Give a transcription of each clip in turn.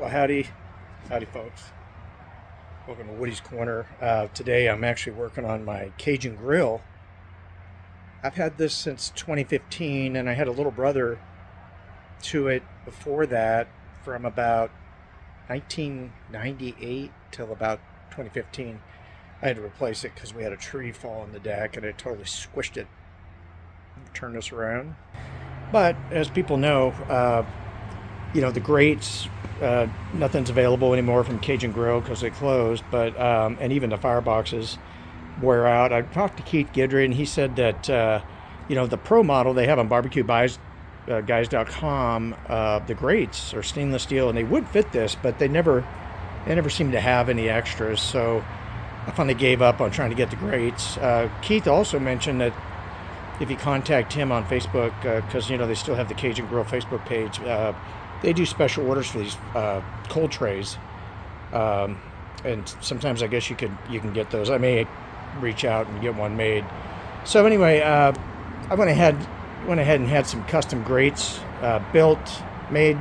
Well, howdy, folks. Welcome to Woody's Corner. Today, I'm actually working on my Cajun Grill. I've had this since 2015, and I had a little brother to it before that, from about 1998 till about 2015. I had to replace it because we had a tree fall on the deck, and it totally squished it. Turn this around. But as people know, the Grates, nothing's available anymore from Cajun Grill because they closed, but and even the fireboxes wear out. I talked to Keith Guidry, and he said that the pro model they have on barbecueguys.com, the Grates are stainless steel, and they would fit this, but they never seem to have any extras. So I finally gave up on trying to get the Grates. Keith also mentioned that if you contact him on Facebook, because they still have the Cajun Grill Facebook page, they do special orders for these cold trays, and sometimes I guess you can get those. I may reach out and get one made. So anyway, I went ahead and had some custom grates built, made.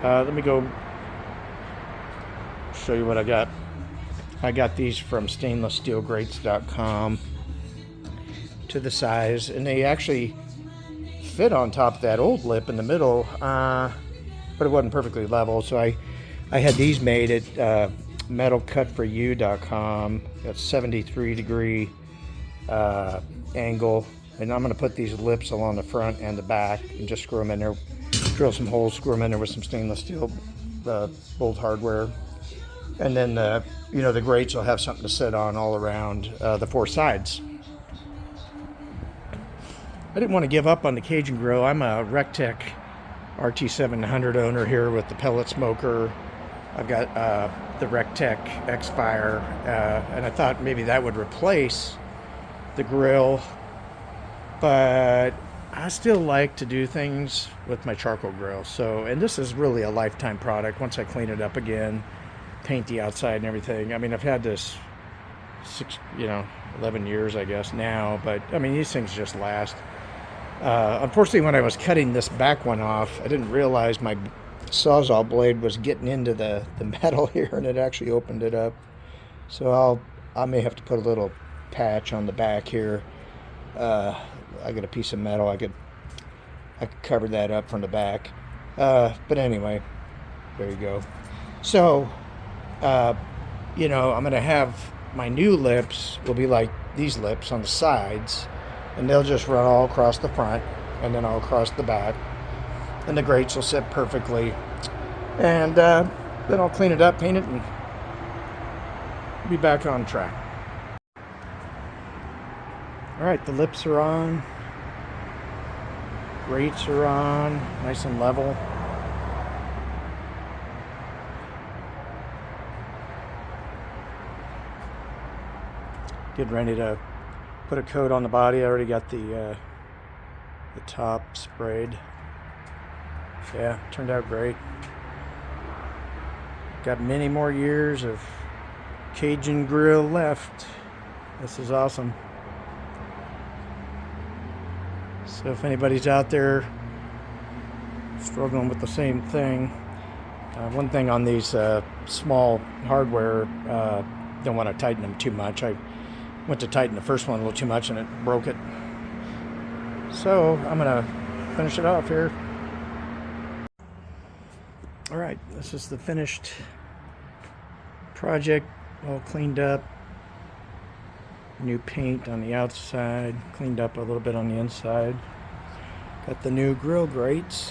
Let me go show you what I got. I got these from stainlesssteelgrates.com to the size, and they actually fit on top of that old lip in the middle, but it wasn't perfectly level, so I had these made at metalcutforyou.com. Got 73 degree angle, and I'm going to put these lips along the front and the back and just screw them in there, drill some holes, screw them in there with some stainless steel old hardware, and then the grates will have something to sit on all around the four sides. I didn't want to give up on the Cajun Grill. I'm a Rectech RT700 owner here with the pellet smoker. I've got the Rectech X-Fire, and I thought maybe that would replace the grill, but I still like to do things with my charcoal grill. So, and this is really a lifetime product. Once I clean it up again, paint the outside and everything. I mean, I've had this 11 years, I guess now, but I mean, these things just last. Unfortunately, when I was cutting this back one off, I didn't realize my Sawzall blade was getting into the metal here, and it actually opened it up. So I may have to put a little patch on the back here. I got a piece of metal. I could cover that up from the back. But anyway, there you go. So, I'm going to have my new lips will be like these lips on the sides, and they'll just run all across the front and then all across the back, and the grates will sit perfectly, and then I'll clean it up, paint it, and be back on track. Alright, the lips are on, grates are on, nice and level. Getting ready to put a coat on the body. I already got the top sprayed. Yeah, turned out great. Got many more years of Cajun Grill left. This is awesome. So if anybody's out there struggling with the same thing, one thing on these small hardware, don't want to tighten them too much. I went to tighten the first one a little too much and it broke it. So I'm gonna finish it off here. All right, this is the finished project, all cleaned up. New paint on the outside, cleaned up a little bit on the inside. Got the new grill grates.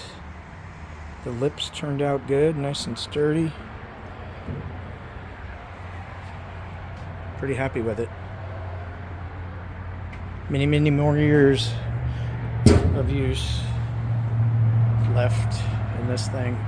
The lips turned out good, nice and sturdy. Pretty happy with it. Many more years of use left in this thing.